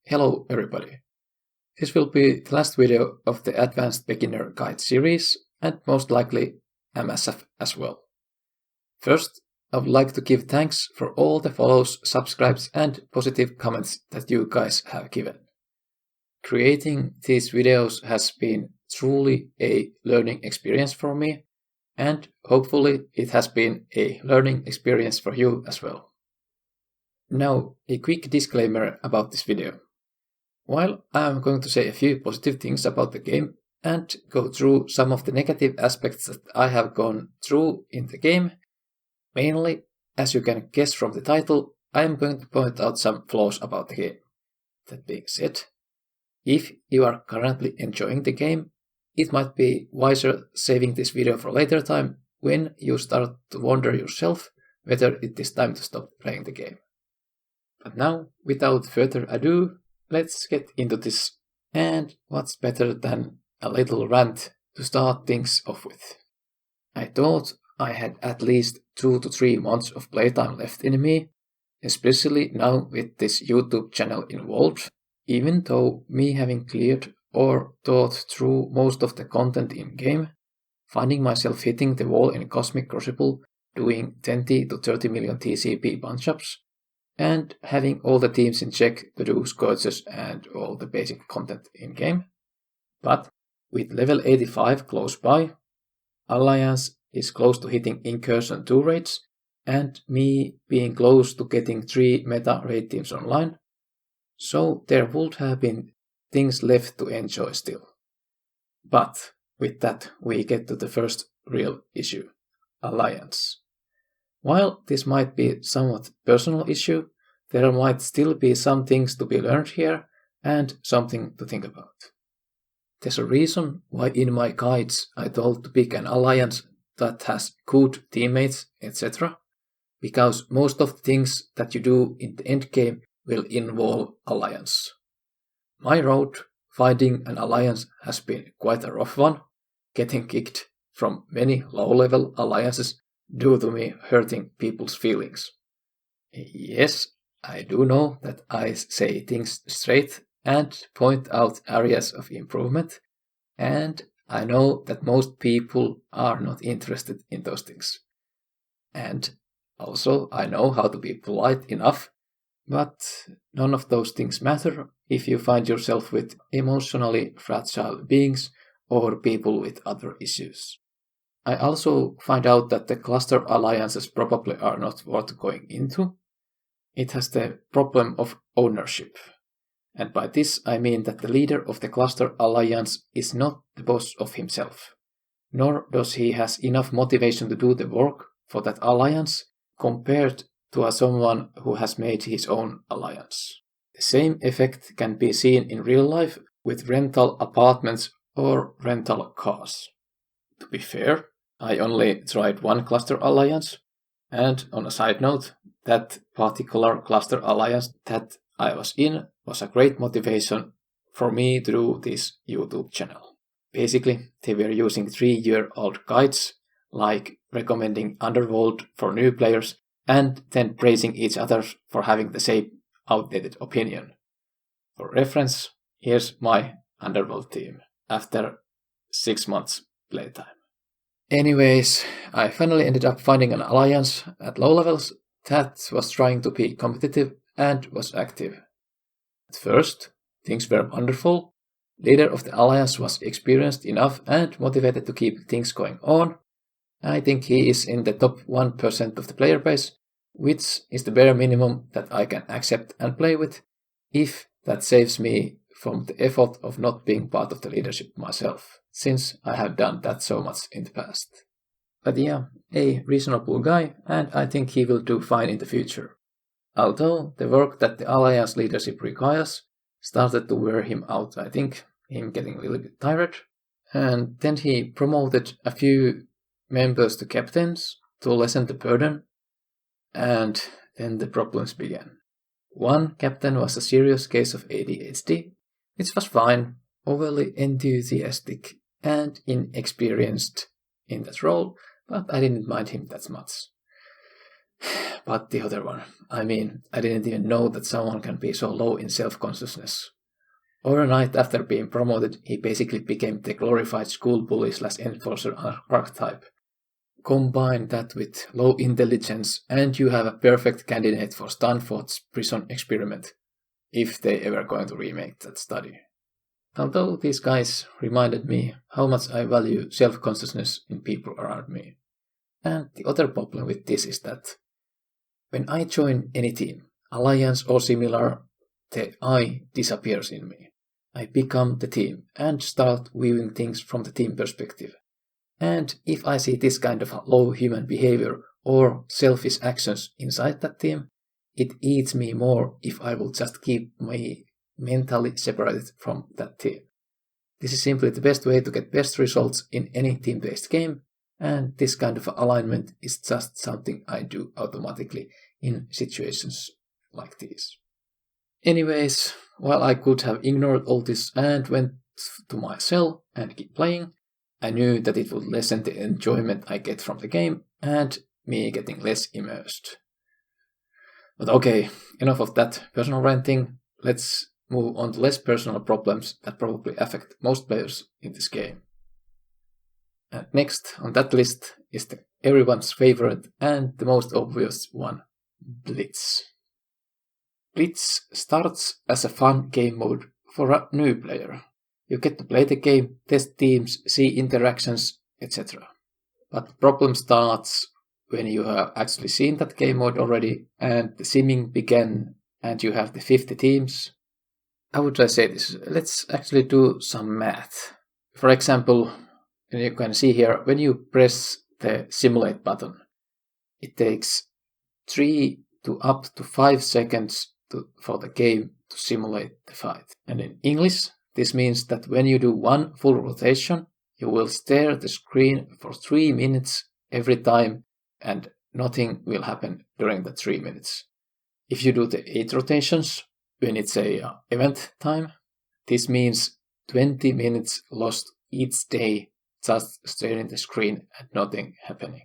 Hello everybody. This will be the last video of the Advanced Beginner Guide series and most likely MSF as well. First, I would like to give thanks for all the follows, subscribes and positive comments that you guys have given. Creating these videos has been truly a learning experience for me, and hopefully it has been a learning experience for you as well. Now, a quick disclaimer about this video. While I am going to say a few positive things about the game and go through some of the negative aspects that I have gone through in the game, mainly, as you can guess from the title, I am going to point out some flaws about the game. That being said, if you are currently enjoying the game, it might be wiser saving this video for later time when you start to wonder yourself whether it is time to stop playing the game. But now, without further ado, let's get into this, and what's better than a little rant to start things off with. I thought I had at least 2 to 3 months of playtime left in me, especially now with this YouTube channel involved, even though me having cleared or thought through most of the content in-game, finding myself hitting the wall in Cosmic Crucible, doing 20 to 30 million TCP bunch-ups, and having all the teams in check to do scourges and all the basic content in-game. But with level 85 close by, Alliance is close to hitting Incursion 2 raids, and me being close to getting 3 meta raid teams online, so there would have been things left to enjoy still. But with that we get to the first real issue, Alliance. While this might be somewhat personal issue, there might still be some things to be learned here and something to think about. There's a reason why in my guides I told to pick an alliance that has good teammates, etc. Because most of the things that you do in the endgame will involve alliance. My road finding an alliance has been quite a rough one, getting kicked from many low-level alliances due to me hurting people's feelings. Yes, I do know that I say things straight and point out areas of improvement, and I know that most people are not interested in those things. And also I know how to be polite enough, but none of those things matter if you find yourself with emotionally fragile beings or people with other issues. I also find out that the cluster alliances probably are not worth going into. It has the problem of ownership. And by this I mean that the leader of the cluster alliance is not the boss of himself, nor does he has enough motivation to do the work for that alliance compared to someone who has made his own alliance. The same effect can be seen in real life with rental apartments or rental cars. To be fair, I only tried one cluster alliance, and on a side note, that particular cluster alliance that I was in was a great motivation for me to do this YouTube channel. Basically, they were using 3-year-old guides, like recommending Underworld for new players, and then praising each other for having the same outdated opinion. For reference, here's my Underworld team after 6 months playtime. Anyways, I finally ended up finding an alliance at low levels that was trying to be competitive and was active. At first, things were wonderful. Leader of the alliance was experienced enough and motivated to keep things going on. I think he is in the top 1% of the player base, which is the bare minimum that I can accept and play with, if that saves me from the effort of not being part of the leadership myself, since I have done that so much in the past. But yeah, a reasonable guy, and I think he will do fine in the future. Although the work that the alliance leadership requires started to wear him out, I think, him getting a little bit tired. And then he promoted a few members to captains to lessen the burden, and then the problems began. One captain was a serious case of ADHD, which was fine, overly enthusiastic and inexperienced in that role, but I didn't mind him that much. But the other one, I mean, I didn't even know that someone can be so low in self-consciousness. Overnight after being promoted, he basically became the glorified school bully / enforcer archetype. Combine that with low intelligence and you have a perfect candidate for Stanford's prison experiment, if they ever going to remake that study. Although these guys reminded me how much I value self-consciousness in people around me. And the other problem with this is that when I join any team, alliance or similar, the I disappears in me. I become the team and start viewing things from the team perspective. And if I see this kind of low human behavior or selfish actions inside that team, it eats me more if I will just keep me mentally separated from that team. This is simply the best way to get best results in any team-based game, and this kind of alignment is just something I do automatically in situations like these. Anyways, while I could have ignored all this and went to my cell and keep playing, I knew that it would lessen the enjoyment I get from the game and me getting less immersed. But okay, enough of that personal ranting. Let's move on to less personal problems that probably affect most players in this game. And next on that list is everyone's favorite and the most obvious one, Blizt. Blizt starts as a fun game mode for a new player. You get to play the game, test teams, see interactions, etc. But the problem starts when you have actually seen that game mode already and the simming began and you have the 50 teams. How would I say this? Let's actually do some math. For example, you can see here, when you press the simulate button, it takes 3 to up to 5 seconds for the game to simulate the fight. And in English, this means that when you do one full rotation, you will stare at the screen for 3 minutes every time and nothing will happen during the 3 minutes. If you do the 8 rotations, when it's a event time, this means 20 minutes lost each day just staring at the screen and nothing happening.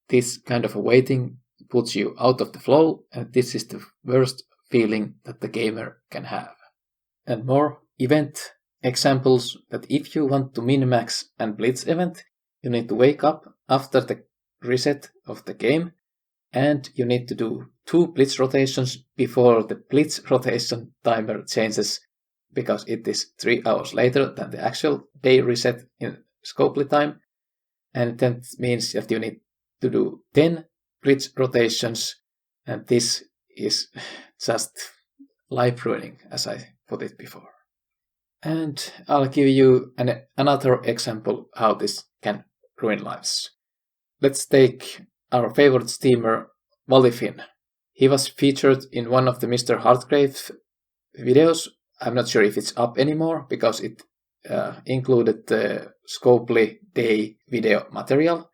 This kind of a waiting puts you out of the flow, and this is the worst feeling that the gamer can have. And more event examples that if you want to min-max and Blizt event, you need to wake up after the reset of the game and you need to do 2 Blizt rotations before the Blizt rotation timer changes because it is 3 hours later than the actual day reset in Scopely time, and that means that you need to do 10 Blizt rotations, and this is just life-ruining, as I put it before. And I'll give you another example how this can ruin lives. Let's take our favorite steamer, Valleyfin. He was featured in one of the mrHartgrave videos. I'm not sure if it's up anymore because it included the Scopely Day video material.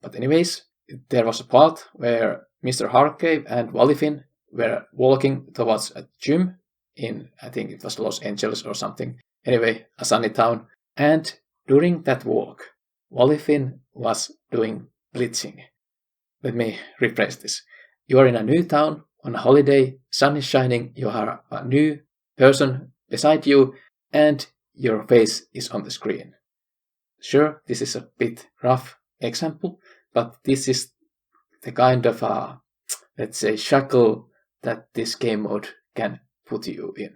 But anyways, there was a part where mrHartgrave and Valleyfin were walking towards a gym in, I think it was Los Angeles or something. Anyway, a sunny town. And during that walk, Valleyfin was doing blitzing. Let me rephrase this. You are in a new town, on a holiday, sun is shining, you have a new person beside you, and your face is on the screen. Sure, this is a bit rough example, but this is the kind of let's say, shackle that this game mode can put you in.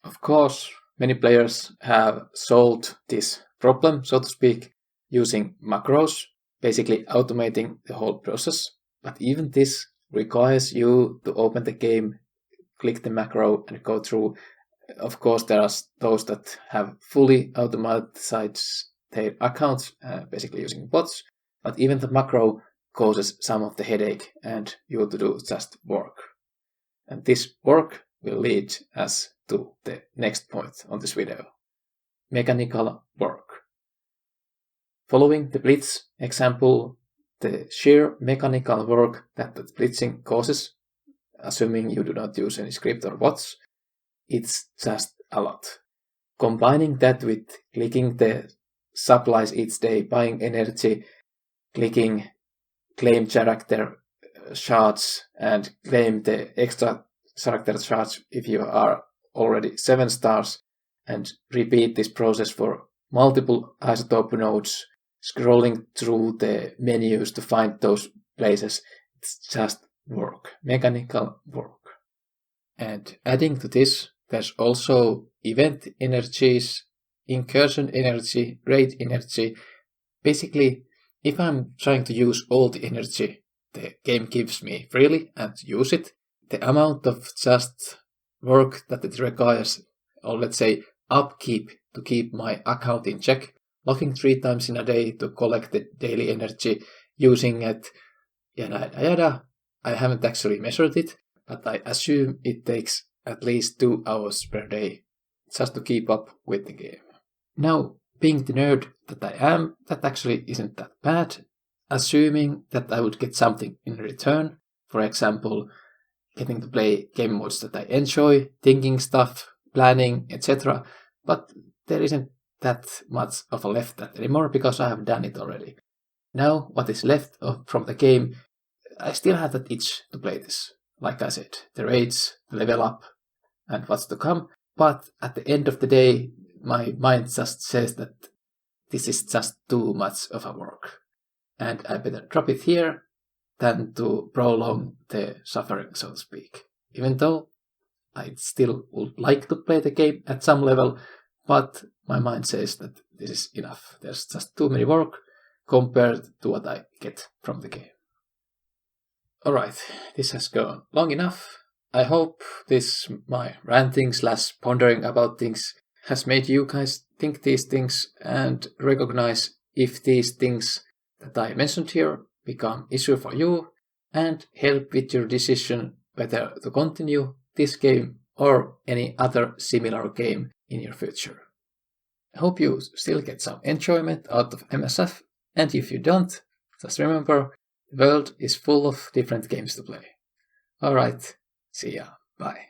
Of course, many players have solved this problem, so to speak, using macros, basically automating the whole process. But even this requires you to open the game, click the macro, and go through. Of course, there are those that have fully automatized their accounts, basically using bots, but even the macro causes some of the headache, and you have to do just work. And this work will lead us to the next point on this video. Mechanical work. Following the Blizt example, the sheer mechanical work that the blitzing causes, assuming you do not use any script or bots, it's just a lot. Combining that with clicking the supplies each day, buying energy, clicking claim character shards and claim the extra character shards if you are already 7 stars, and repeat this process for multiple isotope nodes, scrolling through the menus to find those places. It's just work, mechanical work. And adding to this, there's also event energies, incursion energy, raid energy. Basically, if I'm trying to use all the energy the game gives me freely and use it, the amount of just work that it requires, or let's say upkeep to keep my account in check, logging 3 times in a day to collect the daily energy, using it, yada yada. I haven't actually measured it, but I assume it takes at least 2 hours per day just to keep up with the game. Now, being the nerd that I am, that actually isn't that bad, assuming that I would get something in return, for example, getting to play game modes that I enjoy, thinking stuff, planning, etc. But there isn't that much of a left that anymore because I have done it already. Now, what is left from the game, I still have that itch to play this. Like I said, the raids, the level up, and what's to come. But at the end of the day, my mind just says that this is just too much of a work. And I better drop it here than to prolong the suffering, so to speak. Even though I still would like to play the game at some level, but my mind says that this is enough. There's just too many work compared to what I get from the game. Alright, this has gone long enough. I hope this, my ranting / pondering about things, has made you guys think these things and recognize if these things that I mentioned here become issue for you and help with your decision whether to continue this game or any other similar game in your future. I hope you still get some enjoyment out of MSF, and if you don't, just remember, the world is full of different games to play. Alright, see ya, bye.